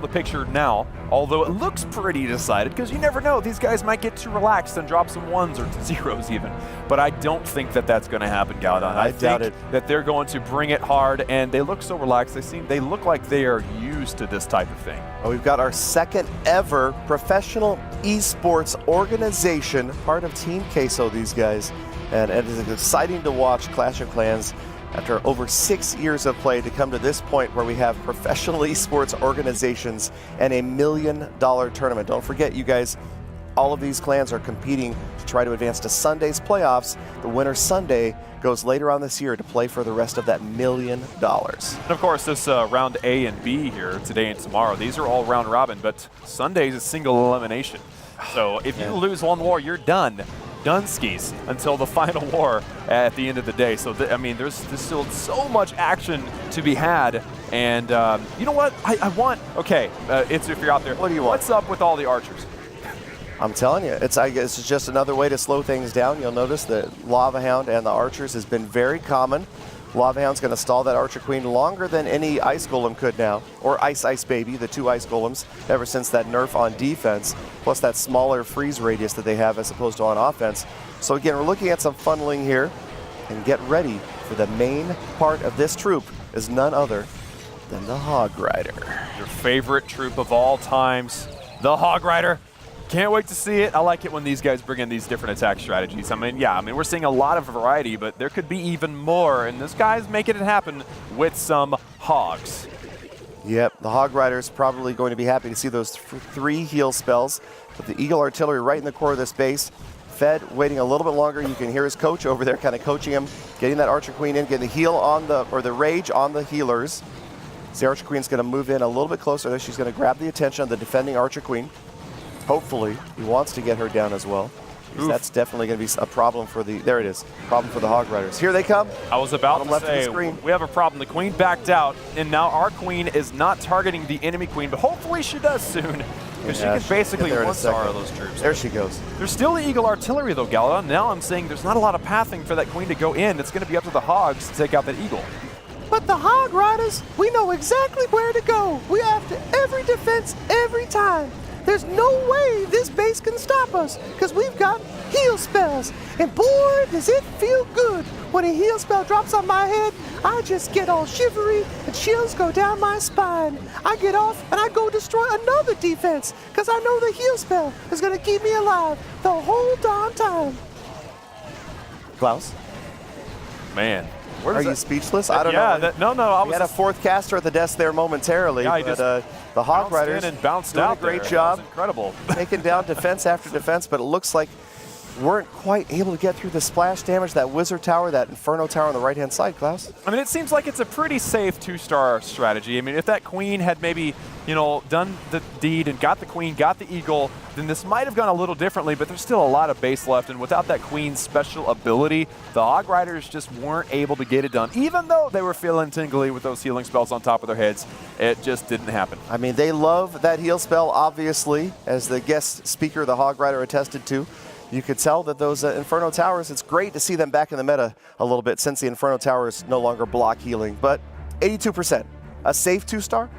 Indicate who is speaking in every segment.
Speaker 1: The picture now, although it looks pretty decided, because you never know, these guys might get too relaxed and drop some ones or zeros even. But I don't think that that's going to happen, Galadon. I doubt it. That they're going to bring it hard, and they look so relaxed. They look like they are used to this type of thing.
Speaker 2: Well, we've got our second ever professional esports organization, part of Team Queso, these guys, and it is exciting to watch Clash of Clans after over 6 years of play to come to this point where we have professional esports organizations and $1 million tournament. Don't forget, you guys, all of these clans are competing to try to advance to Sunday's playoffs. The winner Sunday goes later on this year to play for the rest of that $1 million.
Speaker 1: And of course, this round A and B here, today and tomorrow, these are all round robin, but Sunday's a single elimination. So if you lose one war, you're done. Dunskies until the final war at the end of the day. So, I mean, there's still so much action to be had. And you know what? I want, okay, it's if you're out there.
Speaker 2: What do you want?
Speaker 1: What's up with all the archers?
Speaker 2: I'm telling you, I guess it's just another way to slow things down. You'll notice that Lava Hound and the archers has been very common. Lava Hound's going to stall that Archer Queen longer than any Ice Golem could now, or Ice Baby, the 2 Ice Golems, ever since that nerf on defense, plus that smaller freeze radius that they have as opposed to on offense. So again, we're looking at some funneling here, and get ready for the main part of this troop is none other than the Hog Rider.
Speaker 1: Your favorite troop of all times, the Hog Rider. Can't wait to see it. I like it when these guys bring in these different attack strategies. I mean, yeah, we're seeing a lot of variety, but there could be even more, and this guy's making it happen with some hogs.
Speaker 2: Yep, the Hog Rider is probably going to be happy to see those 3 heal spells. With the Eagle Artillery right in the core of this base. Fed waiting a little bit longer. You can hear his coach over there kind of coaching him, getting that Archer Queen in, getting the heal on the, or the rage on the healers. The Archer Queen's going to move in a little bit closer there. She's going to grab the attention of the defending Archer Queen. Hopefully, he wants to get her down as well. That's definitely going to be a problem for the, there it is, problem for the Hog Riders. Here they come.
Speaker 1: I was about to say, we have a problem. The queen backed out, and now our queen is not targeting the enemy queen, but hopefully she does soon, because she can basically one-star those troops.
Speaker 2: There she goes.
Speaker 1: There's still the Eagle Artillery, though, Galadon. Now I'm saying there's not a lot of pathing for that queen to go in. It's going to be up to the Hogs to take out that Eagle.
Speaker 3: But the Hog Riders, we know exactly where to go. We after every defense every time. There's no way this base can stop us, because we've got heal spells. And boy, does it feel good when a heal spell drops on my head. I just get all shivery and chills go down my spine. I get off and I go destroy another defense, because I know the heal spell is going to keep me alive the whole darn time.
Speaker 2: Klaus?
Speaker 1: Man.
Speaker 2: Are you speechless? I don't know.
Speaker 1: No. I
Speaker 2: had a 4th caster at the desk there momentarily, but the Hog Riders
Speaker 1: and bounced
Speaker 2: doing
Speaker 1: out
Speaker 2: a great
Speaker 1: there.
Speaker 2: job.
Speaker 1: Incredible.
Speaker 2: Taking down defense after defense, but it looks like weren't quite able to get through the splash damage, that Wizard Tower, that Inferno Tower on the right-hand side, Klaus.
Speaker 1: I mean, it seems like it's a pretty safe 2-star strategy. I mean, if that queen had maybe, you know, done the deed and got the queen, got the eagle, then this might have gone a little differently, but there's still a lot of base left, and without that queen's special ability, the Hog Riders just weren't able to get it done. Even though they were feeling tingly with those healing spells on top of their heads, it just didn't happen.
Speaker 2: I mean, they love that heal spell, obviously, as the guest speaker, the Hog Rider, attested to. You could tell that those Inferno Towers, it's great to see them back in the meta a little bit since the Inferno Towers no longer block healing, but 82%, a safe 2-star?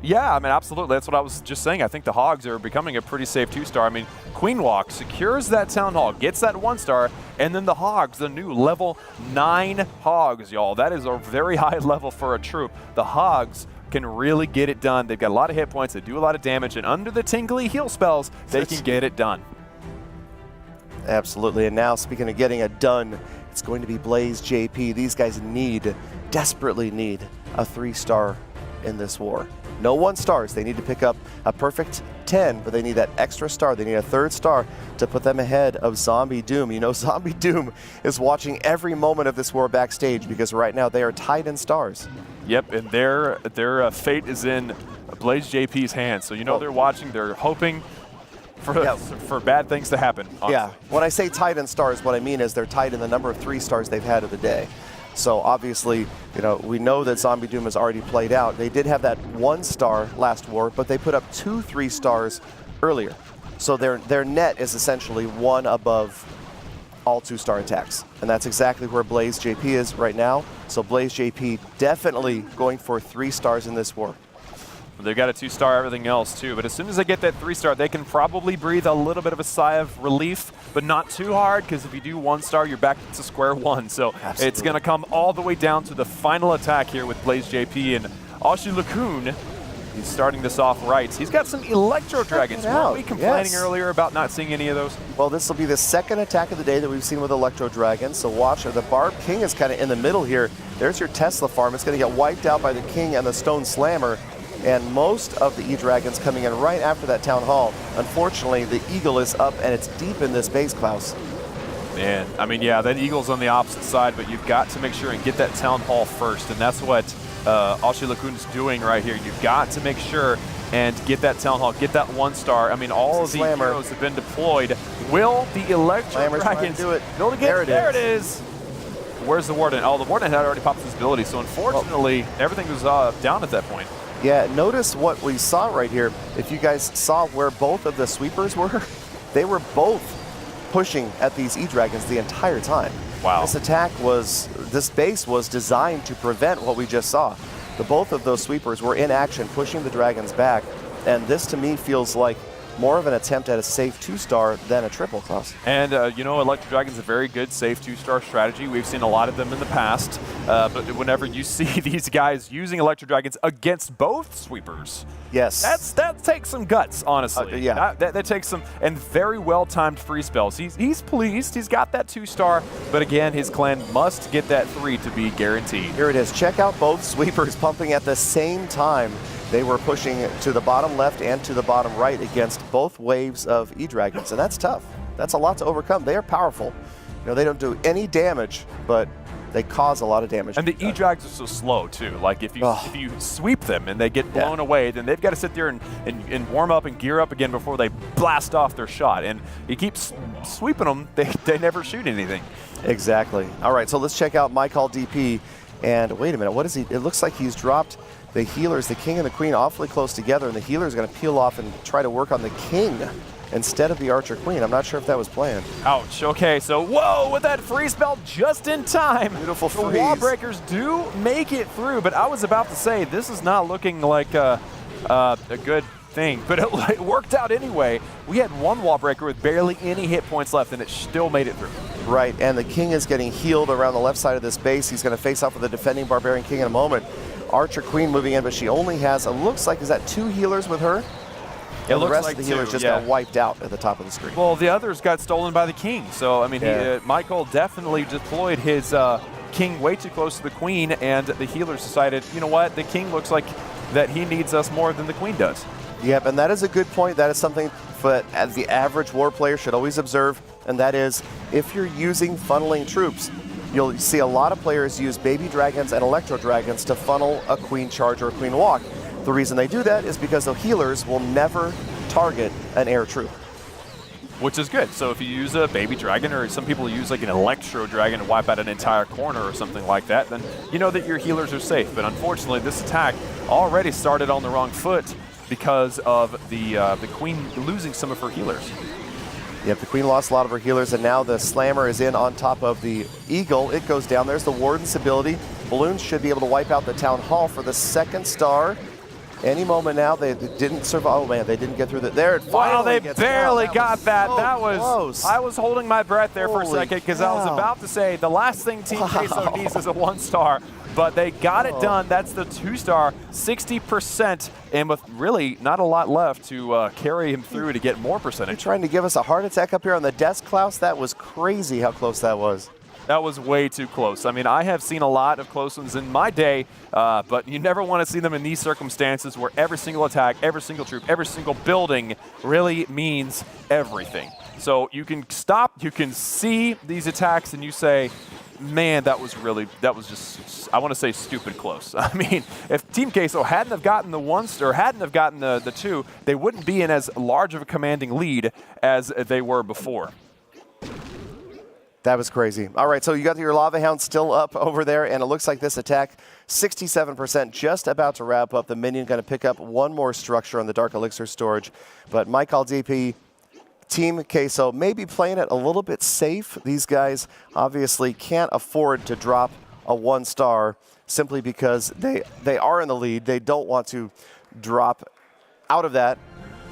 Speaker 1: Yeah, I mean, absolutely. That's what I was just saying. I think the Hogs are becoming a pretty safe 2-star. I mean, Queen Walk secures that Town Hall, gets that 1-star, and then the Hogs, the new level 9 Hogs, y'all. That is a very high level for a troop. The Hogs can really get it done. They've got a lot of hit points, they do a lot of damage, and under the tingly heal spells, they can get it done.
Speaker 2: Absolutely, and now speaking of getting it done, it's going to be Blaze.JP. These guys desperately need a 3-star in this war. No 1-stars, they need to pick up a perfect 10, but they need that extra star. They need a 3rd star to put them ahead of Zombie Doom. You know, Zombie Doom is watching every moment of this war backstage, because right now they are tied in stars.
Speaker 1: Yep, and their fate is in Blaze.JP's hands. So you know they're watching, they're hoping for bad things to happen. Honestly.
Speaker 2: Yeah, when I say tied in stars, what I mean is they're tied in the number of 3 stars they've had of the day. So obviously, you know, we know that Zombie Doom has already played out. They did have that 1-star last war, but they put up 2 3-stars earlier. So their net is essentially 1 above all 2-star attacks. And that's exactly where Blaze.JP is right now. So Blaze.JP definitely going for 3 stars in this war.
Speaker 1: They've got a 2-star, everything else too. But as soon as they get that 3-star, they can probably breathe a little bit of a sigh of relief, but not too hard, because if you do 1-star, you're back to square one. So
Speaker 2: Absolutely.
Speaker 1: It's going to come all the way down to the final attack here with Blaze.JP and Oshilakun. He's starting this off right. He's got some Electro Dragons. Weren't we complaining earlier about not seeing any of those?
Speaker 2: Well, this will be the second attack of the day that we've seen with Electro Dragons. So watch, the Barb King is kind of in the middle here. There's your Tesla farm. It's going to get wiped out by the King and the Stone Slammer. And most of the E-Dragons coming in right after that Town Hall. Unfortunately, the Eagle is up, and it's deep in this base, Klaus.
Speaker 1: Man, I mean, yeah, that Eagle's on the opposite side, but you've got to make sure and get that Town Hall first, and that's what Oshilakun's doing right here. You've got to make sure and get that Town Hall, get that 1-star. I mean, all of the heroes have been deployed. Will the Electro Dragons
Speaker 2: do it?
Speaker 1: Build again? There it is. Where's the Warden? Oh, the Warden had already popped his ability, so unfortunately, everything was down at that point.
Speaker 2: Yeah, notice what we saw right here. If you guys saw where both of the sweepers were, they were both pushing at these E-Dragons the entire time.
Speaker 1: Wow.
Speaker 2: This base was designed to prevent what we just saw. Both of those sweepers were in action, pushing the Dragons back, and this to me feels like more of an attempt at a safe 2-star than a triple, Klaus.
Speaker 1: And, you know, Electro Dragon's a very good safe 2-star strategy. We've seen a lot of them in the past, but whenever you see these guys using Electro Dragons against both sweepers,
Speaker 2: yes,
Speaker 1: that takes some guts, honestly.
Speaker 2: Yeah.
Speaker 1: That takes some, and very well-timed free spells. He's pleased. He's got that 2-star, but again, his clan must get that 3 to be guaranteed.
Speaker 2: Here it is. Check out both sweepers pumping at the same time. They were pushing to the bottom left and to the bottom right against both waves of E-Dragons, and that's tough. That's a lot to overcome. They are powerful. You know, they don't do any damage, but they cause a lot of damage.
Speaker 1: And the E-Dragons are so slow, too. Like, if you sweep them and they get blown away, then they've got to sit there and warm up and gear up again before they blast off their shot. And you keep sweeping them, they never shoot anything.
Speaker 2: Exactly. All right, so let's check out My Call DP. And wait a minute, what is he? It looks like he's dropped the healers, the King and the Queen, awfully close together, and the healer is going to peel off and try to work on the King instead of the Archer Queen. I'm not sure if that was planned.
Speaker 1: Ouch. Okay, so whoa, with that freeze spell just in time.
Speaker 2: Beautiful freeze.
Speaker 1: The wall breakers do make it through, but I was about to say this is not looking like a good thing, but it worked out anyway. We had one wall breaker with barely any hit points left, and it still made it through.
Speaker 2: Right, and the King is getting healed around the left side of this base. He's going to face off with the defending Barbarian King in a moment. Archer Queen moving in, but she only has, it looks like, is that 2 healers with her?
Speaker 1: It looks
Speaker 2: the rest
Speaker 1: like
Speaker 2: of the healers just got wiped out at the top of the screen.
Speaker 1: Well, the others got stolen by the King, so I mean, Michael definitely deployed his King way too close to the Queen, and the healers decided, you know what, the King looks like that he needs us more than the Queen does.
Speaker 2: Yep, and that is a good point. That is something that the average war player should always observe, and that is if you're using funneling troops, you'll see a lot of players use Baby Dragons and Electro Dragons to funnel a Queen Charge or a Queen Walk. The reason they do that is because the healers will never target an air troop.
Speaker 1: Which is good. So if you use a Baby Dragon, or some people use like an Electro Dragon to wipe out an entire corner or something like that, then you know that your healers are safe. But unfortunately, this attack already started on the wrong foot because of the Queen losing some of her healers.
Speaker 2: Yep, the Queen lost a lot of her healers, and now the Slammer is in on top of the Eagle. It goes down. There's the Warden's ability. Balloons should be able to wipe out the Town Hall for the 2nd star. Any moment now. They didn't survive. Oh, man, they didn't get through that. There it finally
Speaker 1: they barely got that.
Speaker 2: So
Speaker 1: that was
Speaker 2: close.
Speaker 1: I was holding my breath there for a second because I was
Speaker 2: cow.
Speaker 1: about to say the last thing Team Queso needs is a 1-star. But they got it done. That's the 2-star, 60%, and with really not a lot left to carry him through to get more percentage.
Speaker 2: You're trying to give us a heart attack up here on the desk, Klaus? That was crazy how close that was.
Speaker 1: That was way too close. I mean, I have seen a lot of close ones in my day, but you never want to see them in these circumstances where every single attack, every single troop, every single building really means everything. So you can stop, you can see these attacks, and you say, man, that was just, I want to say stupid close. I mean, if Team Queso hadn't have gotten the 1-star, hadn't have gotten the 2, they wouldn't be in as large of a commanding lead as they were before.
Speaker 2: That was crazy. All right, so you got your Lava Hound still up over there, and it looks like this attack, 67%, just about to wrap up. The minion going to pick up one more structure on the Dark Elixir storage. But My Call DP, Team Queso, maybe playing it a little bit safe. These guys obviously can't afford to drop a 1-star simply because they are in the lead. They don't want to drop out of that.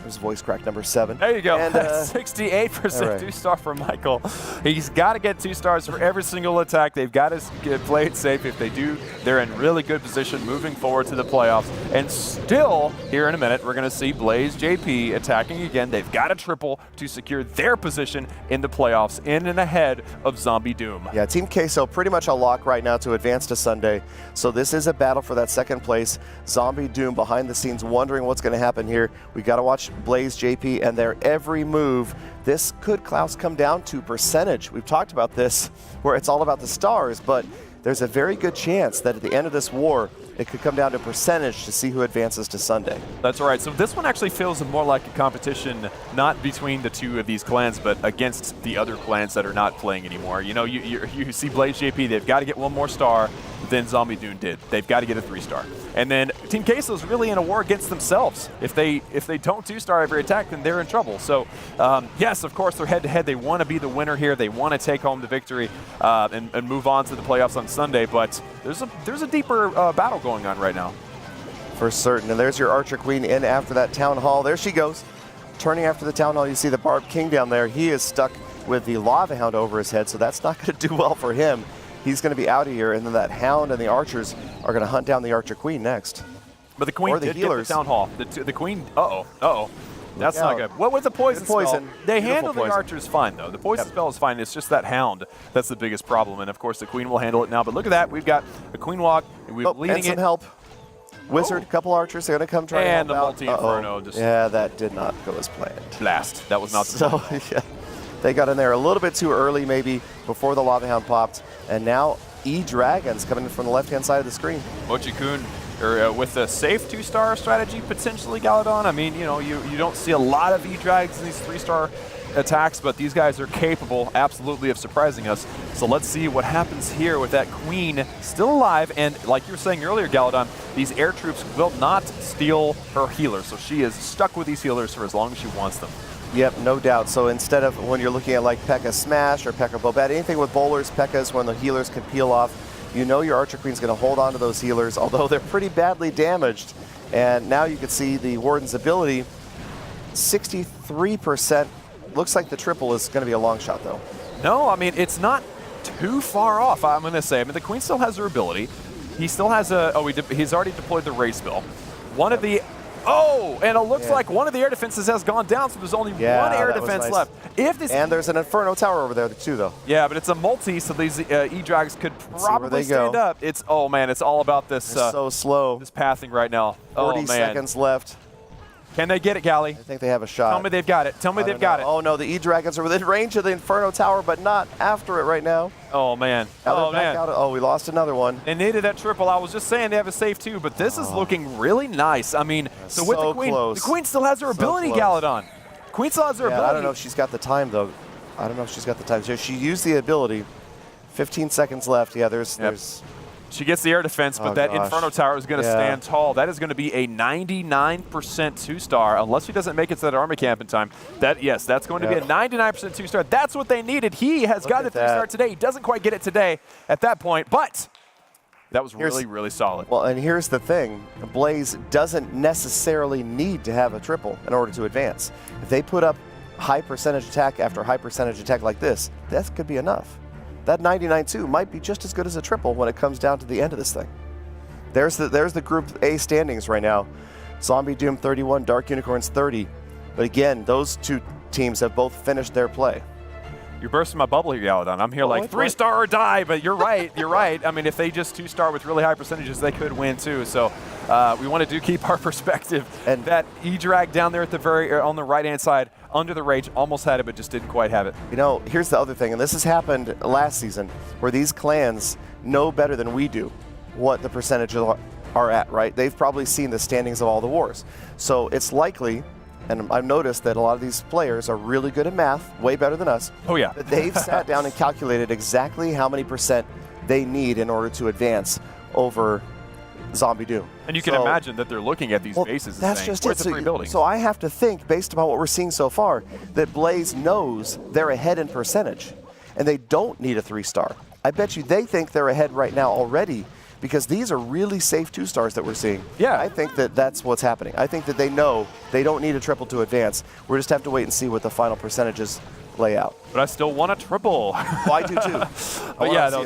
Speaker 2: There's voice crack number 7.
Speaker 1: There you go.
Speaker 2: And,
Speaker 1: 68%
Speaker 2: right.
Speaker 1: 2-star for Michael. He's got to get 2 stars for every single attack. They've got to play it safe. If they do, they're in really good position moving forward to the playoffs. And still, here in a minute, we're going to see Blaze.JP attacking again. They've got a triple to secure their position in the playoffs, in and ahead of Zombie Doom.
Speaker 2: Yeah, Team Queso pretty much a lock right now to advance to Sunday. So this is a battle for that second place. Zombie Doom behind the scenes wondering what's going to happen here. We got to watch Blaze.JP and their every move. This could, Klaus, come down to percentage. We've talked about this where it's all about the stars, but there's a very good chance that at the end of this war, it could come down to percentage to see who advances to Sunday.
Speaker 1: That's right. So this one actually feels more like a competition, not between the 2 of these clans, but against the other clans that are not playing anymore. You know, you see Blaze.JP, they've got to get 1 more star than Zombie Doom did. They've got to get a 3-star. And then Team Queso is really in a war against themselves. If they don't 2-star every attack, then they're in trouble. So yes, of course, they're head-to-head. They want to be the winner here. They want to take home the victory and move on to the playoffs on Sunday. But there's a deeper battle going on right now.
Speaker 2: For certain. And there's your Archer Queen in after that Town Hall. There she goes. Turning after the Town Hall, you see the Barb King down there. He is stuck with the Lava Hound over his head, so that's not going to do well for him. He's going to be out of here, and then that Hound and the Archers are going to hunt down the Archer Queen next.
Speaker 1: But the Queen did get the Town Hall. The Queen, uh-oh. That's not good. What was the poison spell? They handle the Archers fine, though. The poison spell is fine. It's just that Hound that's the biggest problem. And, of course, the Queen will handle it now. But look at that. We've got a Queen walk. And we're leading
Speaker 2: and some
Speaker 1: it.
Speaker 2: help. Wizard, couple Archers. They're going to come try
Speaker 1: and
Speaker 2: to help
Speaker 1: the multi-inferno. Just
Speaker 2: yeah, that did not go as planned.
Speaker 1: Blast. That was not the
Speaker 2: So, yeah. They got in there a little bit too early, maybe, before the Lava Hound popped. And now E-Dragons coming in from the left-hand side of the screen.
Speaker 1: Mochi-kun, with a safe 2-star strategy, potentially, Galadon. I mean, you know, you don't see a lot of E-Dragons in these 3-star attacks, but these guys are capable, absolutely, of surprising us. So let's see what happens here with that Queen still alive. And like you were saying earlier, Galadon, these air troops will not steal her healers. So she is stuck with these healers for as long as she wants them.
Speaker 2: Yep, no doubt. So instead of when you're looking at like P.E.K.K.A Smash or P.E.K.K.A Bobette, anything with bowlers, P.E.K.K.A's when the healers can peel off, you know your Archer Queen's going to hold on to those healers, although they're pretty badly damaged. And now you can see the Warden's ability, 63%. Looks like the triple is going to be a long shot, though.
Speaker 1: No, I mean, it's not too far off, I'm going to say. I mean, the Queen still has her ability. He still has a, he's already deployed the Ray spell. One of the, and it looks like one of the air defenses has gone down, so there's only one air defense left. If this
Speaker 2: and there's an Inferno Tower over there, too, though.
Speaker 1: Yeah, but it's a multi, so these E-Drags could probably stand up. It's, oh, man, it's all about this.
Speaker 2: So slow.
Speaker 1: This pathing right now.
Speaker 2: 40 seconds left.
Speaker 1: Can they get it, Gally?
Speaker 2: I think they have a shot.
Speaker 1: Tell me they've got it. Tell me they've got it.
Speaker 2: Oh, no, the E-Dragons are within range of the Inferno Tower, but not after it right now.
Speaker 1: Oh, man.
Speaker 2: Oh, man. Oh, we lost another one.
Speaker 1: They needed that triple. I was just saying they have a safe, too, but this is looking really nice. I mean, so with the Queen, the Queen still has her ability, Galadon. Queen still has her ability.
Speaker 2: I don't know if she's got the time, though. I don't know if she's got the time. So she used the ability. 15 seconds left. Yeah, there's
Speaker 1: She gets the air defense, but that Inferno Tower is going to stand tall. That is going to be a 99% 2-star, unless she doesn't make it to that army camp in time. Yes, that's going to be a 99% 2-star. That's what they needed. He has got a 3-star today. He doesn't quite get it today at that point, but that was really, really solid.
Speaker 2: Well, and here's the thing. Blaze doesn't necessarily need to have a triple in order to advance. If they put up high percentage attack after high percentage attack like this, that could be enough. That 99-2 might be just as good as a triple when it comes down to the end of this thing. There's the Group A standings right now. Zombie Doom 31, Dark Unicorns 30. But again, those two teams have both finished their play.
Speaker 1: You're bursting my bubble here, Galadon. I'm here like 3-star or die, but you're right. You're right. I mean, if they just 2-star with really high percentages, they could win too. So we want to keep our perspective. And that E-Drag down there at the on the right-hand side, under the rage, almost had it, but just didn't quite have it.
Speaker 2: You know, here's the other thing, and this has happened last season, where these clans know better than we do what the percentages are at, right? They've probably seen the standings of all the wars. So it's likely, and I've noticed that a lot of these players are really good at math, way better than us.
Speaker 1: Oh, yeah.
Speaker 2: But they've sat down and calculated exactly how many percent they need in order to advance over Zombie Doom.
Speaker 1: And you can imagine that they're looking at these bases and saying, where's the free building?
Speaker 2: So I have to think, based upon what we're seeing so far, that Blaze knows they're ahead in percentage, and they don't need a 3-star. I bet you they think they're ahead right now already because these are really safe 2-stars that we're seeing.
Speaker 1: Yeah.
Speaker 2: I think that that's what's happening. I think that they know they don't need a triple to advance. We just have to wait and see what the final percentages lay out.
Speaker 1: But I still want a triple.
Speaker 2: Well, I do too.
Speaker 1: But yeah, no,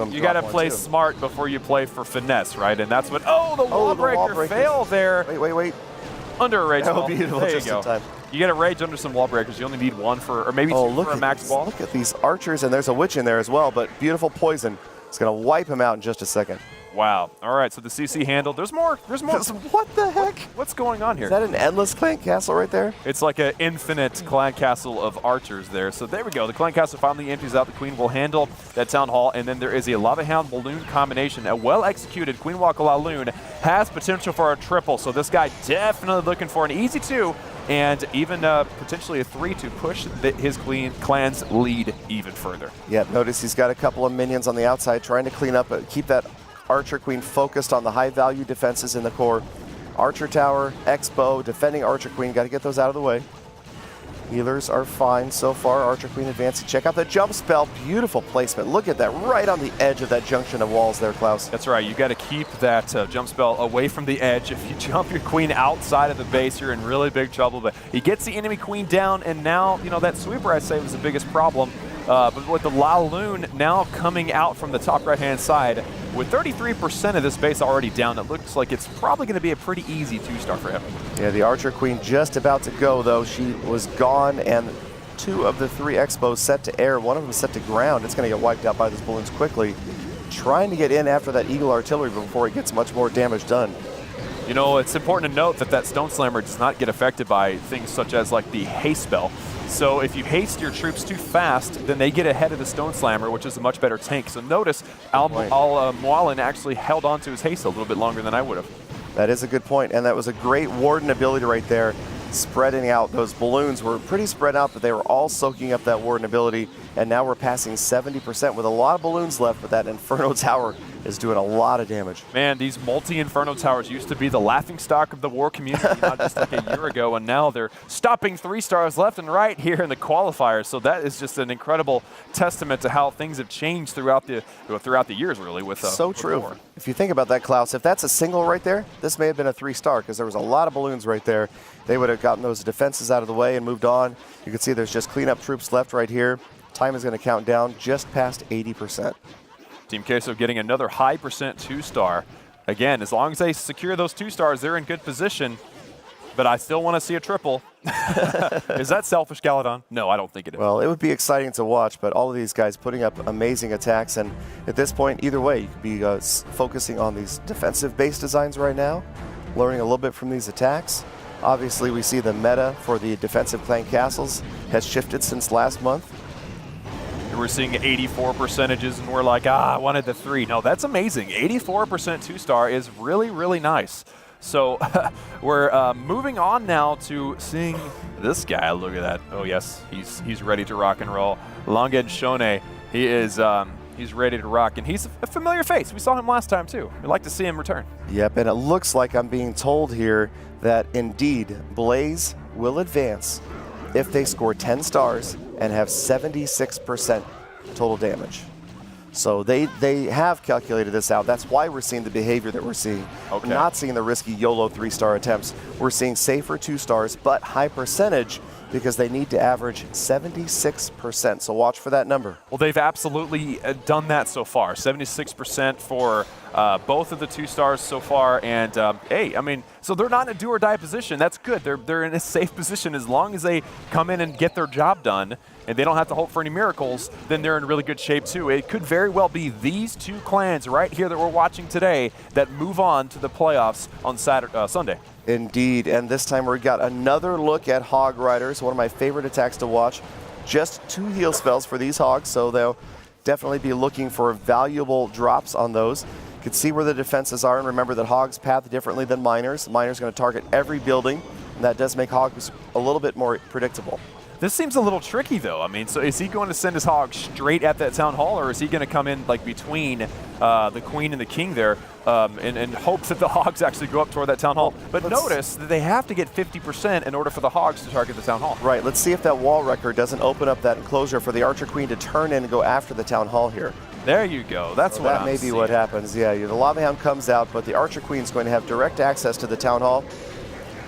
Speaker 1: you got to play
Speaker 2: too.
Speaker 1: smart before you play for finesse, right? And that's what. Oh, the wall
Speaker 2: the wall
Speaker 1: breaker
Speaker 2: breaker.
Speaker 1: failed there.
Speaker 2: Wait.
Speaker 1: Under a rage
Speaker 2: Oh,
Speaker 1: ball.
Speaker 2: beautiful,
Speaker 1: There you
Speaker 2: just in
Speaker 1: go.
Speaker 2: time.
Speaker 1: You get a rage under some wall breakers. You only need one for, or maybe
Speaker 2: Oh,
Speaker 1: two
Speaker 2: look
Speaker 1: for a
Speaker 2: at
Speaker 1: max
Speaker 2: these,
Speaker 1: ball.
Speaker 2: Look at these archers, and there's a witch in there as well, but beautiful poison. It's going to wipe him out in just a second.
Speaker 1: Wow. All right. So the CC handle. There's more. There's more.
Speaker 2: What the heck?
Speaker 1: What's going on here?
Speaker 2: Is that an endless clan castle right there?
Speaker 1: It's like an infinite clan castle of archers there. So there we go. The clan castle finally empties out. The queen will handle that town hall. And then there is a lava hound balloon combination. A well-executed queen walk balloon has potential for a triple. So this guy definitely looking for an easy 2 and even potentially a 3 to push his clan's lead even further.
Speaker 2: Yeah, notice he's got a couple of minions on the outside trying to clean up, keep that Archer Queen focused on the high-value defenses in the core. Archer Tower, X-Bow, defending Archer Queen. Got to get those out of the way. Healers are fine so far. Archer Queen advancing. Check out the jump spell. Beautiful placement. Look at that, right on the edge of that junction of walls there, Klaus.
Speaker 1: That's right. You got to keep that jump spell away from the edge. If you jump your queen outside of the base, you're in really big trouble. But he gets the enemy queen down, and now, you know, that sweeper, I say, was the biggest problem. But with the Laloon now coming out from the top right-hand side, with 33% of this base already down, it looks like it's probably going to be a pretty easy 2-star for him.
Speaker 2: Yeah, the Archer Queen just about to go, though. She was gone, and 2 of the 3 Expos set to air. One of them set to ground. It's going to get wiped out by those balloons quickly. Trying to get in after that Eagle Artillery before it gets much more damage done.
Speaker 1: You know, it's important to note that that Stone Slammer does not get affected by things such as like the haste spell. So if you haste your troops too fast, then they get ahead of the Stone Slammer, which is a much better tank. So notice Al-Mualin actually held on to his haste a little bit longer than I would have.
Speaker 2: That is a good point, and that was a great Warden ability right there, spreading out. Those balloons were pretty spread out, but they were all soaking up that Warden ability, and now we're passing 70% with a lot of balloons left, but that Inferno Tower is doing a lot of damage.
Speaker 1: Man, these multi-Inferno Towers used to be the laughingstock of the war community not just like a year ago, and now they're stopping 3-stars left and right here in the qualifiers. So that is just an incredible testament to how things have changed throughout the years, really. With
Speaker 2: so
Speaker 1: with
Speaker 2: true.
Speaker 1: war.
Speaker 2: If you think about that, Klaus, if that's a single right there, this may have been a 3-star because there was a lot of balloons right there. They would have gotten those defenses out of the way and moved on. You can see there's just cleanup troops left right here. Time is going to count down just past 80%.
Speaker 1: Team Queso getting another high percent 2-star. Again, as long as they secure those 2-stars, they're in good position. But I still want to see a triple. Is that selfish, Galadon? No, I don't think it is.
Speaker 2: Well, it would be exciting to watch, but all of these guys putting up amazing attacks, and at this point, either way, you could be focusing on these defensive base designs right now, learning a little bit from these attacks. Obviously, we see the meta for the defensive clan castles has shifted since last month.
Speaker 1: We're seeing 84 percentages, and we're like, I wanted the 3. No, that's amazing. 84% 2-star is really, really nice. So we're moving on now to seeing this guy. Look at that. Oh, yes, he's ready to rock and roll. Longen Shone, he is he's ready to rock, and he's a familiar face. We saw him last time, too. We'd like to see him return.
Speaker 2: Yep, and it looks like I'm being told here that indeed Blaze will advance if they score 10 stars and have 76% total damage. So they have calculated this out. That's why we're seeing the behavior that we're seeing.
Speaker 1: Okay.
Speaker 2: We're not seeing the risky YOLO 3-star attempts. We're seeing safer 2-stars, but high percentage because they need to average 76%. So watch for that number.
Speaker 1: Well, they've absolutely done that so far. 76% for both of the 2-stars so far. And hey, I mean, so they're not in a do-or-die position. That's good. They're in a safe position as long as they come in and get their job done, and they don't have to hope for any miracles. Then they're in really good shape too. It could very well be these 2 clans right here that we're watching today that move on to the playoffs on Sunday.
Speaker 2: Indeed, and this time we got another look at Hog Riders, one of my favorite attacks to watch. Just 2 heal spells for these Hogs, so they'll definitely be looking for valuable drops on those. You can see where the defenses are, and remember that Hogs path differently than Miners. Miners going to target every building, and that does make Hogs a little bit more predictable.
Speaker 1: This seems a little tricky, though. I mean, so is he going to send his Hog straight at that Town Hall, or is he going to come in like between the Queen and the King there and hopes that the Hogs actually go up toward that Town Hall? But notice that they have to get 50% in order for the Hogs to target the Town Hall.
Speaker 2: Right, let's see if that wall wrecker doesn't open up that enclosure for the Archer Queen to turn in and go after the Town Hall here.
Speaker 1: There you go. That's what
Speaker 2: That
Speaker 1: I'm
Speaker 2: may be
Speaker 1: seeing.
Speaker 2: what happens. Yeah, the Lava Hound comes out, but the Archer Queen's going to have direct access to the Town Hall.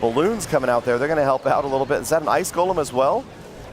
Speaker 2: Balloons coming out there. They're going to help out a little bit. Is that an Ice Golem as well?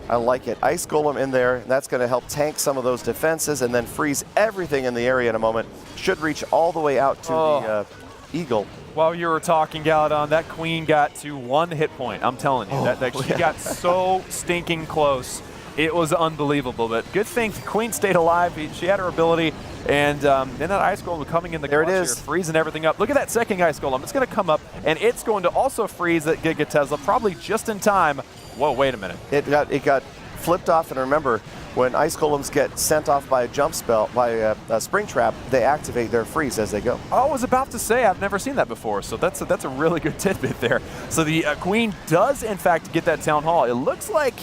Speaker 2: I like it. Ice Golem in there. That's going to help tank some of those defenses and then freeze everything in the area in a moment. Should reach all the way out to the Eagle.
Speaker 1: While you were talking, Galadon, that queen got to 1 hit point. I'm telling you, that she got so stinking close. It was unbelievable, but good thing the queen stayed alive. She had her ability, and then that Ice Golem coming in the clutch here, freezing everything up. Look at that second Ice Golem. It's going to come up, and it's going to also freeze that Giga Tesla, probably just in time. Whoa, wait a minute.
Speaker 2: It got flipped off, and remember, when Ice Golems get sent off by a jump spell, by a spring trap, they activate their freeze as they go.
Speaker 1: I was about to say, I've never seen that before, so that's a really good tidbit there. So the queen does, in fact, get that Town Hall. It looks like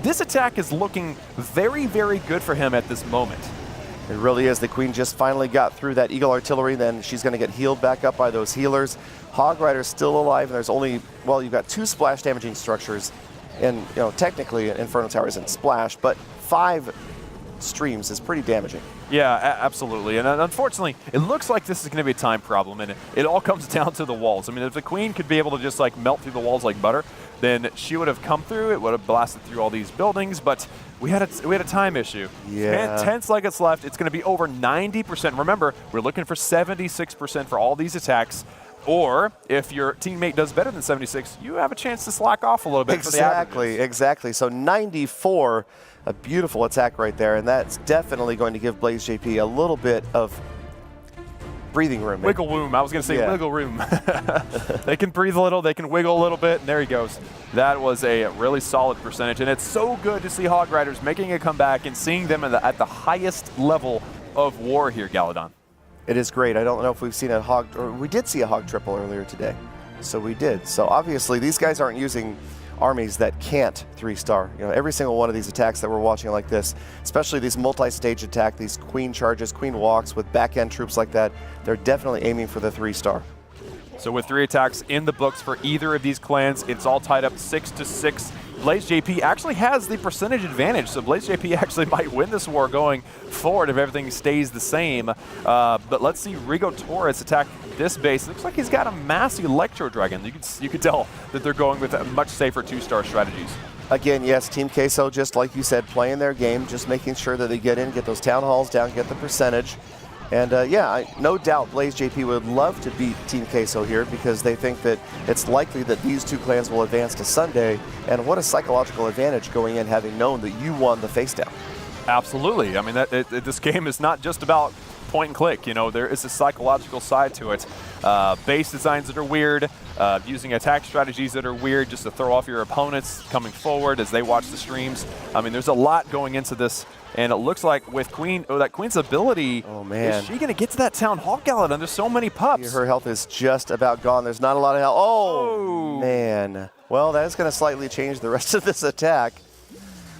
Speaker 1: this attack is looking very, very good for him at this moment.
Speaker 2: It really is. The queen just finally got through that Eagle Artillery, then she's going to get healed back up by those healers. Hog Rider's still alive, and there's only, well, you've got 2 splash damaging structures, and technically Inferno Tower isn't splash, but 5 streams is pretty damaging.
Speaker 1: Yeah, absolutely. And unfortunately, it looks like this is going to be a time problem, and it all comes down to the walls. I mean, if the queen could be able to just like melt through the walls like butter, then she would have come through. It would have blasted through all these buildings, but we had a time issue.
Speaker 2: Yeah.
Speaker 1: 10 seconds left. It's going to be over 90%. Remember, we're looking for 76% for all these attacks. Or if your teammate does better than 76, you have a chance to slack off a little bit.
Speaker 2: Exactly. So 94, a beautiful attack right there, and that's definitely going to give Blaze.JP a little bit of breathing room.
Speaker 1: Wiggle room. I was going to say wiggle room. They can breathe a little, they can wiggle a little bit, and there he goes. That was a really solid percentage, and it's so good to see Hog Riders making a comeback and seeing them at the highest level of war here, Galadon.
Speaker 2: It is great. I don't know if we've seen a Hog, or we did see a Hog triple earlier today. So we did. So obviously these guys aren't using armies that can't 3-star. Every single one of these attacks that we're watching like this, especially these multi-stage attack, these queen charges, queen walks with back-end troops like that, they're definitely aiming for the 3-star.
Speaker 1: So with 3 attacks in the books for either of these clans, it's all tied up 6-6. Blaze.JP actually has the percentage advantage, so Blaze.JP actually might win this war going forward if everything stays the same. But let's see Rigo Torres attack this base. It looks like he's got a massive Electro Dragon. You could tell that they're going with much safer 2-star strategies.
Speaker 2: Again, yes, Team Queso, just like you said, playing their game, just making sure that they get in, get those town halls down, get the percentage. And no doubt Blaze.JP would love to beat Team Queso here because they think that it's likely that these 2 clans will advance to Sunday. And what a psychological advantage going in having known that you won the face down.
Speaker 1: Absolutely. I mean, this game is not just about point and click. There is a psychological side to it. Base designs that are weird, using attack strategies that are weird just to throw off your opponents coming forward as they watch the streams. I mean, there's a lot going into this. And it looks like with that Queen's ability, is she going to get to that Town Hall, Galadon? There's so many pups.
Speaker 2: Her health is just about gone. There's not a lot of health. Oh, man. Well, that is going to slightly change the rest of this attack.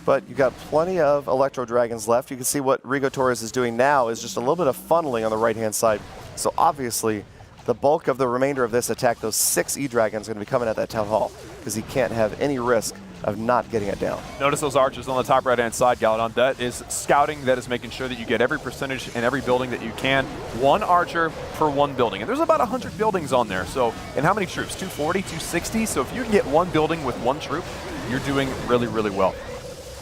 Speaker 2: But you got plenty of Electro Dragons left. You can see what Rigo Torres is doing now is just a little bit of funneling on the right-hand side. So obviously, the bulk of the remainder of this attack, those 6 E-Dragons, are going to be coming at that Town Hall because he can't have any risk of not getting it down.
Speaker 1: Notice those archers on the top right-hand side, Galadon. That is scouting. That is making sure that you get every percentage in every building that you can. 1 archer per 1 building. And there's about 100 buildings on there. So, and how many troops? 240, 260? So if you can get 1 building with 1 troop, you're doing really, really well.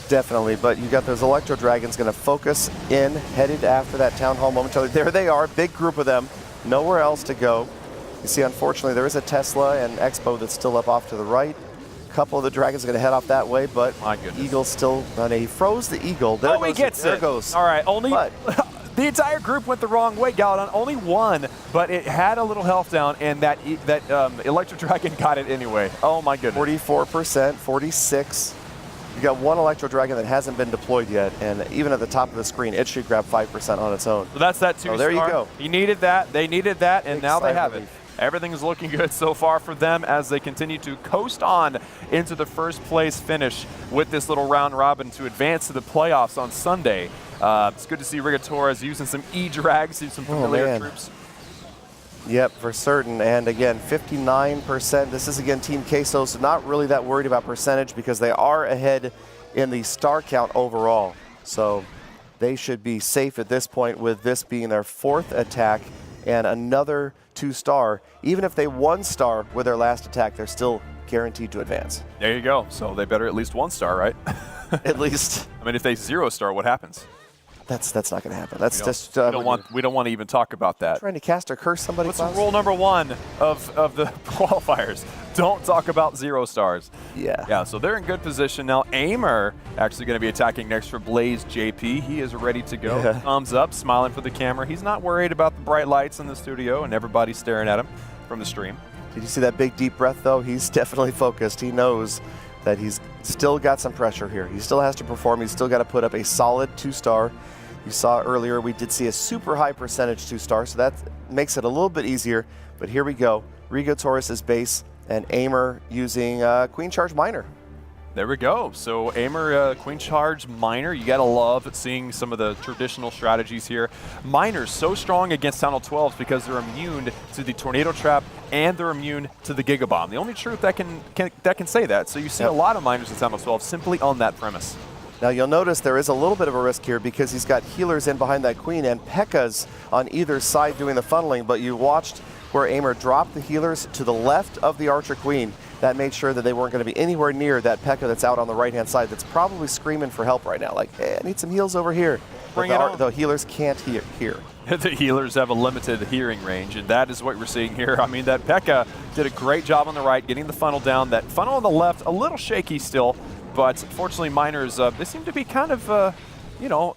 Speaker 2: Definitely, but you got those Electro Dragons going to focus in, headed after that Town Hall momentarily. There they are, big group of them. Nowhere else to go. You see, unfortunately, there is a Tesla and Expo that's still up off to the right. Couple of the dragons are going to head off that way, but Eagle's still running. He froze the Eagle. There
Speaker 1: he gets it. There
Speaker 2: goes.
Speaker 1: All right, the entire group went the wrong way, Galadon. Only 1, but it had a little health down, and that Electro Dragon got it anyway. Oh my goodness.
Speaker 2: 44%, 46. You got 1 Electro Dragon that hasn't been deployed yet, and even at the top of the screen, it should grab 5% on its own.
Speaker 1: So that's that 2-star.
Speaker 2: Oh, there you go.
Speaker 1: He needed that. They needed that, and now they have it. Everything is looking good so far for them as they continue to coast on into the first place finish with this little round robin to advance to the playoffs on Sunday. It's good to see Rigo Torres using some E-Drags, some familiar troops.
Speaker 2: Yep, for certain. And again, 59%. This is again Team Queso, so not really that worried about percentage because they are ahead in the star count overall. So they should be safe at this point with this being their 4th attack and another 2-star. Even if they 1-star with their last attack, they're still guaranteed to advance.
Speaker 1: There you go. So they better at least 1-star, right?
Speaker 2: At least.
Speaker 1: I mean, if they 0-star, what happens?
Speaker 2: That's not going to happen. That's just
Speaker 1: we don't want to even talk about that.
Speaker 2: Trying to cast or curse somebody.
Speaker 1: What's rule number 1 of the qualifiers? Don't talk about 0 stars.
Speaker 2: Yeah.
Speaker 1: Yeah, so they're in good position now. Aimer actually going to be attacking next for Blaze.JP. He is ready to go.
Speaker 2: Yeah.
Speaker 1: Thumbs up, smiling for the camera. He's not worried about the bright lights in the studio and everybody staring at him from the stream.
Speaker 2: Did you see that big deep breath though? He's definitely focused. He knows that he's still got some pressure here. He still has to perform. He's still got to put up a solid 2-star. You saw earlier we did see a super high percentage 2-star, so that makes it a little bit easier. But here we go. Rigo Taurus's base and Aimer using Queen Charge Miner.
Speaker 1: There we go. So Aimer, Queen Charge, Miner. You got to love seeing some of the traditional strategies here. Miner's so strong against Town Hall 12s because they're immune to the Tornado Trap and they're immune to the Giga Bomb. The only troop that can say that. So you see a lot of Miners in Town Hall 12 simply on that premise.
Speaker 2: Now you'll notice there is a little bit of a risk here because he's got healers in behind that Queen and P.E.K.K.A.s on either side doing the funneling, but you watched where Aimer dropped the healers to the left of the Archer Queen. That made sure that they weren't going to be anywhere near that P.E.K.K.A. that's out on the right-hand side that's probably screaming for help right now, like, hey, I need some heals over here.
Speaker 1: Bring it on.
Speaker 2: The healers can't hear.
Speaker 1: The healers have a limited hearing range, and that is what we're seeing here. I mean, that P.E.K.K.A. did a great job on the right, getting the funnel down. That funnel on the left, a little shaky still, but fortunately, Miners, they seem to be kind of, you know,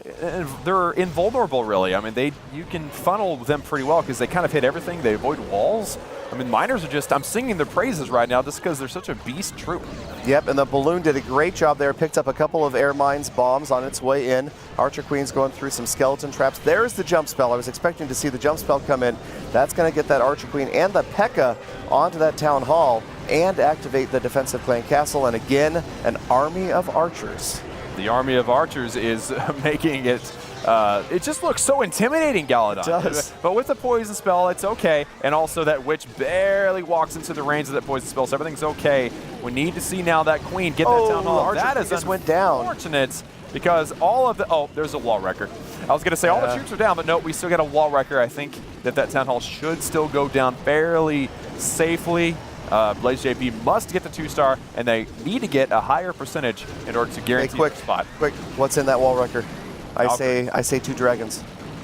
Speaker 1: they're invulnerable, really. I mean, you can funnel them pretty well because they kind of hit everything. They avoid walls. I mean, Miners are just, I'm singing their praises right now just because they're such a beast troop.
Speaker 2: Yep, and the balloon did a great job there. Picked up a couple of air mines, bombs on its way in. Archer Queen's going through some skeleton traps. There's the jump spell. I was expecting to see the jump spell come in. That's going to get that Archer Queen and the P.E.K.K.A. onto that town hall and activate the defensive clan castle. And again, an army of archers.
Speaker 1: The army of archers is making it, it just looks so intimidating, Galadon.
Speaker 2: It does.
Speaker 1: But with the poison spell, it's okay. And also that witch barely walks into the range of that poison spell, so everything's okay. We need to see now that queen get that town hall.
Speaker 2: Archer
Speaker 1: That is
Speaker 2: just went down.
Speaker 1: Unfortunate because all of the, oh, there's a wall wrecker. I was going to say all the troops are down, but no, we still got a wall wrecker. I think that town hall should still go down fairly safely. Blaze.JP must get the 2-star, and they need to get a higher percentage in order to guarantee the spot.
Speaker 2: Quick, what's in that wall wrecker? I say 2 dragons.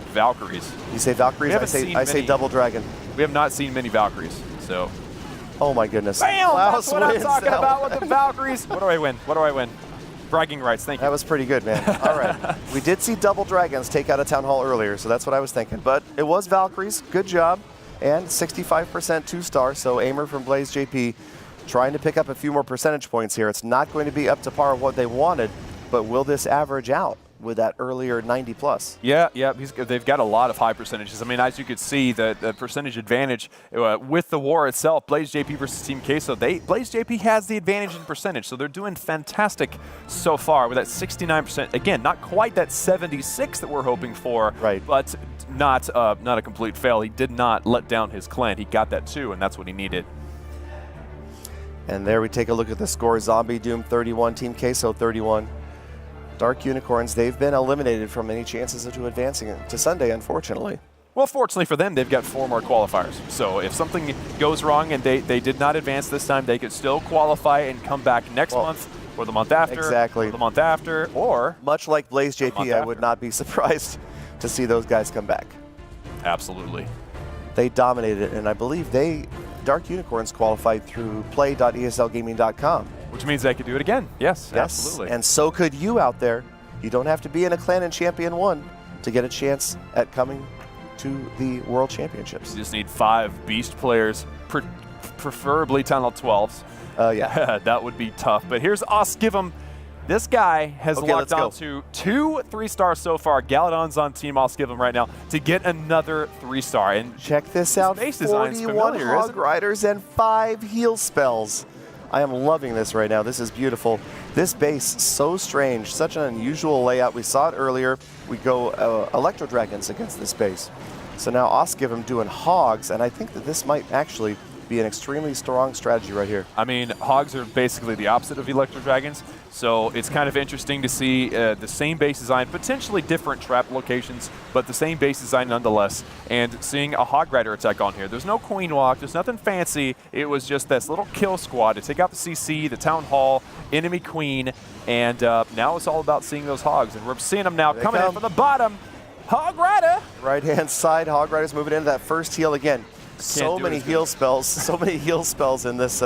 Speaker 1: Valkyries.
Speaker 2: You say Valkyries? I say double dragon.
Speaker 1: We have not seen many Valkyries, so.
Speaker 2: Oh my goodness.
Speaker 1: Bam!
Speaker 2: Klaus
Speaker 1: That's what I'm
Speaker 2: wins
Speaker 1: talking
Speaker 2: that
Speaker 1: about
Speaker 2: one.
Speaker 1: with the Valkyries. What do I win? What do I win? Bragging rights, thank you.
Speaker 2: That was pretty good, man. All right. We did see double dragons take out a town hall earlier, so that's what I was thinking. But it was Valkyries. Good job. And 65% 2-star, so Aimer from Blaze.JP trying to pick up a few more percentage points here. It's not going to be up to par of what they wanted, but will this average out with that earlier 90+?
Speaker 1: Yeah, they've got a lot of high percentages. I mean, as you could see, the percentage advantage with the war itself, Blaze.JP versus Team Queso, Blaze.JP has the advantage in percentage, so they're doing fantastic so far with that 69%. Again, not quite that 76 that we're hoping for,
Speaker 2: right,
Speaker 1: but not a complete fail. He did not let down his clan. He got that too, and that's what he needed.
Speaker 2: And there we take a look at the score. Zombie Doom 31, Team Queso 31. Dark Unicorns, they've been eliminated from any chances of advancing to Sunday, unfortunately.
Speaker 1: Well, fortunately for them, they've got 4 more qualifiers. So if something goes wrong and they did not advance this time, they could still qualify and come back next month or the month after.
Speaker 2: Exactly.
Speaker 1: Or the month after, or...
Speaker 2: Much like Blaze.JP, I would not be surprised to see those guys come back.
Speaker 1: Absolutely.
Speaker 2: They dominated it, and I believe Dark Unicorns qualified through play.eslgaming.com.
Speaker 1: Which means they could do it again. Yes, absolutely.
Speaker 2: And so could you out there. You don't have to be in a clan in Champion 1 to get a chance at coming to the World Championships.
Speaker 1: You just need 5 beast players, preferably Town Hall 12s.
Speaker 2: Yeah.
Speaker 1: That would be tough. But here's Osgivum. This guy has locked on to 2 3-stars so far. Galadon's on Team Osgivum right now to get another 3-star. And
Speaker 2: check this out,
Speaker 1: base design's
Speaker 2: 41
Speaker 1: familiar,
Speaker 2: Hog Riders and 5 heal spells. I am loving this right now. This is beautiful. This base, so strange, such an unusual layout. We saw it earlier. We go Electro Dragons against this base. So now Osgivum doing Hogs, and I think that this might actually be an extremely strong strategy right here.
Speaker 1: I mean, Hogs are basically the opposite of Electro Dragons, so it's kind of interesting to see the same base design, potentially different trap locations, but the same base design nonetheless, and seeing a Hog Rider attack on here. There's no Queen Walk, there's nothing fancy. It was just this little kill squad to take out the CC, the Town Hall, enemy Queen, and now it's all about seeing those Hogs, and we're seeing them now coming in from the bottom. Hog Rider!
Speaker 2: Right-hand side, Hog Rider's moving into that first heal again. So many heal spells, so many heal spells in this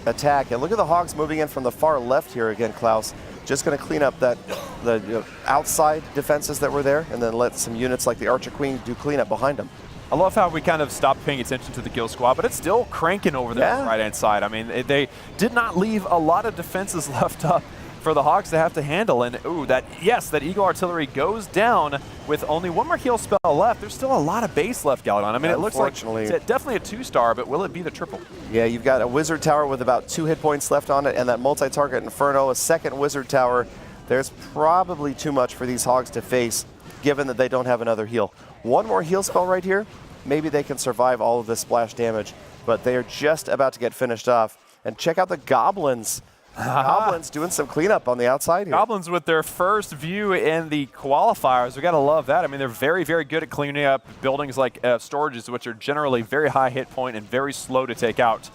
Speaker 2: attack. And look at the Hogs moving in from the far left here again, Klaus. Just going to clean up the outside defenses that were there, and then let some units like the Archer Queen do cleanup behind them.
Speaker 1: I love how we kind of stopped paying attention to the kill squad, but it's still cranking over there on the right-hand side. I mean, they did not leave a lot of defenses left up for the Hogs to have to handle. And ooh, that Eagle Artillery goes down with only one more heal spell left. There's still a lot of base left, Galadon. I mean, it looks like it's definitely a 2-star, but will it be the triple?
Speaker 2: Yeah, you've got a Wizard Tower with about 2 hit points left on it, and that multi-target Inferno, a second Wizard Tower. There's probably too much for these Hogs to face, given that they don't have another heal. One more heal spell right here, maybe they can survive all of this splash damage, but they are just about to get finished off. And check out the Goblins. Goblins doing some cleanup on the outside here.
Speaker 1: Goblins with their first view in the qualifiers. We got to love that. I mean, they're very, very good at cleaning up buildings like storages, which are generally very high hit point and very slow to take out.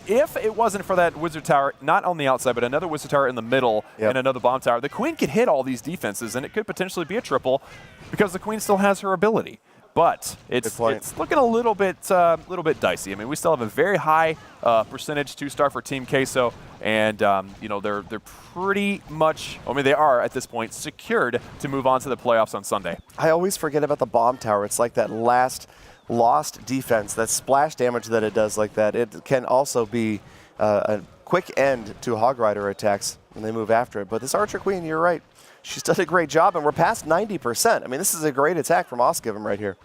Speaker 1: If it wasn't for that Wizard Tower, not on the outside, but another Wizard Tower in the middle and another Bomb Tower, the Queen could hit all these defenses, and it could potentially be a triple because the Queen still has her ability. But it's looking a little bit dicey. I mean, we still have a very high percentage 2-star for Team Queso, and you know, they're pretty much, I mean, they are at this point secured to move on to the playoffs on Sunday.
Speaker 2: I always forget about the Bomb Tower. It's like that last lost defense, that splash damage that it does like that. It can also be a quick end to Hog Rider attacks when they move after it. But this Archer Queen, you're right. She's done a great job, and we're past 90%. I mean, this is a great attack from Osgivim right here.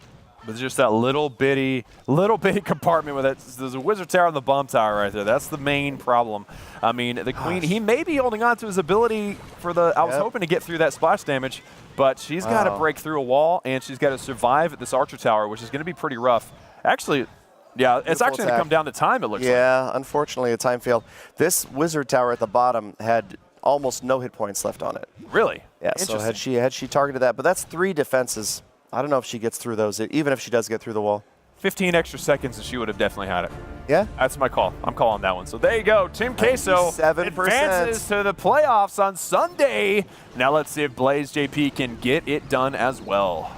Speaker 1: But just that little bitty compartment with it. There's a Wizard Tower and the Bomb Tower right there. That's the main problem. I mean, the Queen, he may be holding on to his ability for the, I was hoping to get through that splash damage, but she's got to break through a wall, and she's got to survive at this Archer Tower, which is going to be pretty rough. Actually, yeah, it's actually going to come down to time, it looks like.
Speaker 2: Yeah, unfortunately, a time failed. This Wizard Tower at the bottom had almost no hit points left on it.
Speaker 1: Really?
Speaker 2: Yeah, so had she targeted that, but that's 3 defenses. I don't know if she gets through those, even if she does get through the wall.
Speaker 1: 15 extra seconds and she would have definitely had it.
Speaker 2: Yeah?
Speaker 1: That's my call. I'm calling that one. So there you go. Team Queso advances to the playoffs on Sunday. Now let's see if Blaze.JP can get it done as well.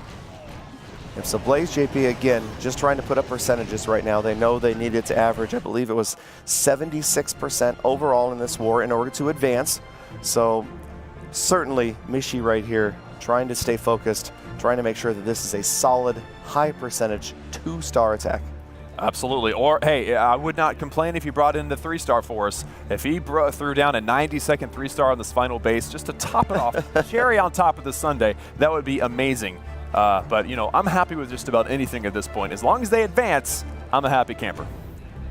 Speaker 2: And so Blaze.JP, again, just trying to put up percentages right now. They know they needed to average, I believe it was 76% overall in this war in order to advance. So certainly Mishi right here trying to stay focused, trying to make sure that this is a solid, high percentage 2-star attack.
Speaker 1: Absolutely. Or, hey, I would not complain if he brought in the 3-star for us. If he threw down a 90-second 3-star on this final base just to top it off, cherry on top of the Sunday, that would be amazing. But, you know, I'm happy with just about anything at this point. As long as they advance, I'm a happy camper.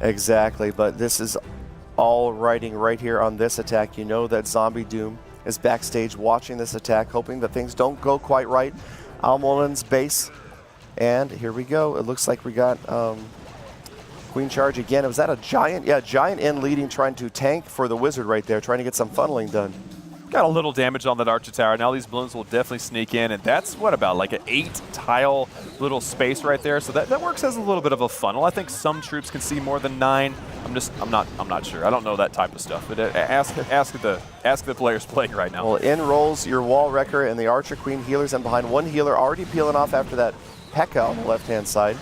Speaker 2: Exactly, but this is all riding right here on this attack. You know that Zombie Doom is backstage watching this attack, hoping that things don't go quite right. Almolin's base, and here we go. It looks like we got Queen Charge again. Was that a Giant? Yeah, Giant in leading, trying to tank for the Wizard right there, trying to get some funneling done.
Speaker 1: Got a little damage on that Archer Tower. Now these balloons will definitely sneak in, and that's what, about like an 8-tile little space right there. So that works as a little bit of a funnel. I think some troops can see more than 9. I'm not sure. I don't know that type of stuff. But ask the players playing right now.
Speaker 2: Well, in rolls your Wall Wrecker and the Archer Queen healers, and behind one healer already peeling off after that P.E.K.K.A. on the left-hand side.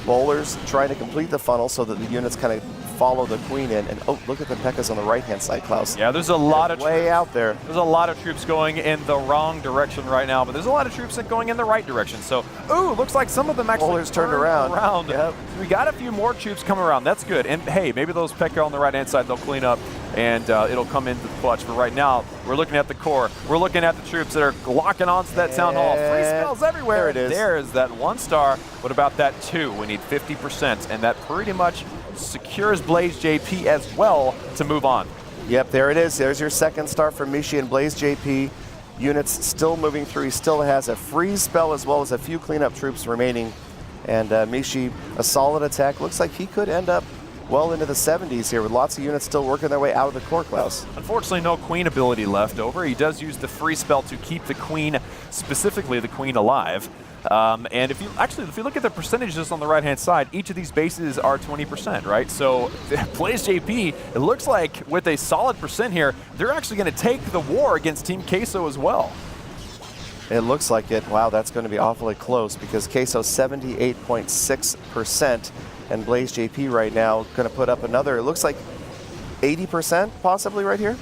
Speaker 2: Bowlers trying to complete the funnel so that the units kind of follow the Queen in. And oh, look at the P.E.K.K.A.s on the right-hand side, Klaus.
Speaker 1: Yeah, there's a lot of
Speaker 2: way out there.
Speaker 1: There's a lot of troops going in the wrong direction right now, but there's a lot of troops going in the right direction. So, ooh, looks like some of them actually
Speaker 2: Bowlers turned around.
Speaker 1: Yep. We got a few more troops coming around. That's good. And hey, maybe those P.E.K.K.A. on the right-hand side, they'll clean up and it'll come into the clutch. But right now, we're looking at the core. We're looking at the troops that are locking onto that Town Hall. Free spells everywhere.
Speaker 2: There it is.
Speaker 1: There is that 1-star. What about that 2? We need 50%, and that pretty much secures Blaze.JP as well to move on.
Speaker 2: Yep, there it is. There's your 2nd star for Mishi and Blaze.JP. Units still moving through. He still has a freeze spell as well as a few cleanup troops remaining. And Mishi, a solid attack. Looks like he could end up well into the 70s here with lots of units still working their way out of the core, Klaus.
Speaker 1: Unfortunately, no Queen ability left over. He does use the free spell to keep the Queen, specifically the Queen, alive. And if you look at the percentages on the right-hand side, each of these bases are 20%, right? So Blaze.JP, it looks like with a solid percent here, they're actually going to take the war against Team Queso as well.
Speaker 2: It looks like it. Wow, that's going to be awfully close because Queso 78.6%, and Blaze.JP right now going to put up another, it looks like 80% possibly right here.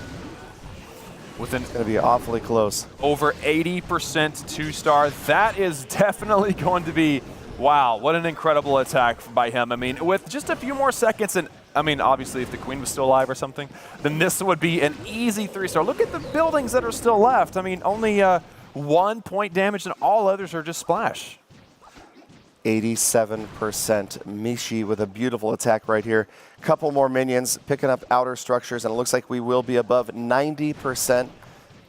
Speaker 2: It's going to be awfully close.
Speaker 1: Over 80% 2-star. That is definitely going to be, wow, what an incredible attack by him. I mean, with just a few more seconds, and I mean, obviously, if the Queen was still alive or something, then this would be an easy 3-star. Look at the buildings that are still left. I mean, only 1 point damage, and all others are just splash.
Speaker 2: 87%. Mishi with a beautiful attack right here. Couple more minions picking up outer structures, and it looks like we will be above 90%.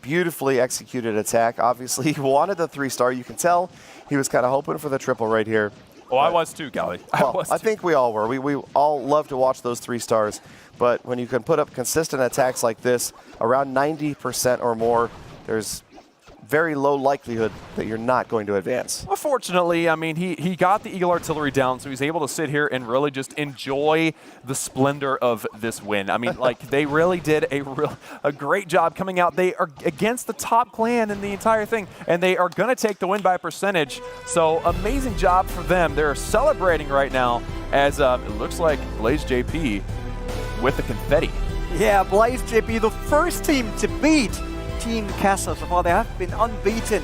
Speaker 2: Beautifully executed attack. Obviously, he wanted the 3-star. You can tell he was kind of hoping for the triple right here.
Speaker 1: Oh, I was too, Gally.
Speaker 2: I think we all were. We all love to watch those 3-stars, but when you can put up consistent attacks like this, around 90% or more, there's very low likelihood that you're not going to advance.
Speaker 1: Well, fortunately, I mean, he got the Eagle Artillery down, so he's able to sit here and really just enjoy the splendor of this win. I mean, like, they really did a great job coming out. They are against the top clan in the entire thing, and they are going to take the win by a percentage. So, amazing job for them. They're celebrating right now as it looks like Blaze.JP with the confetti.
Speaker 4: Yeah, Blaze.JP, the first team to beat Team Queso so far. They have been unbeaten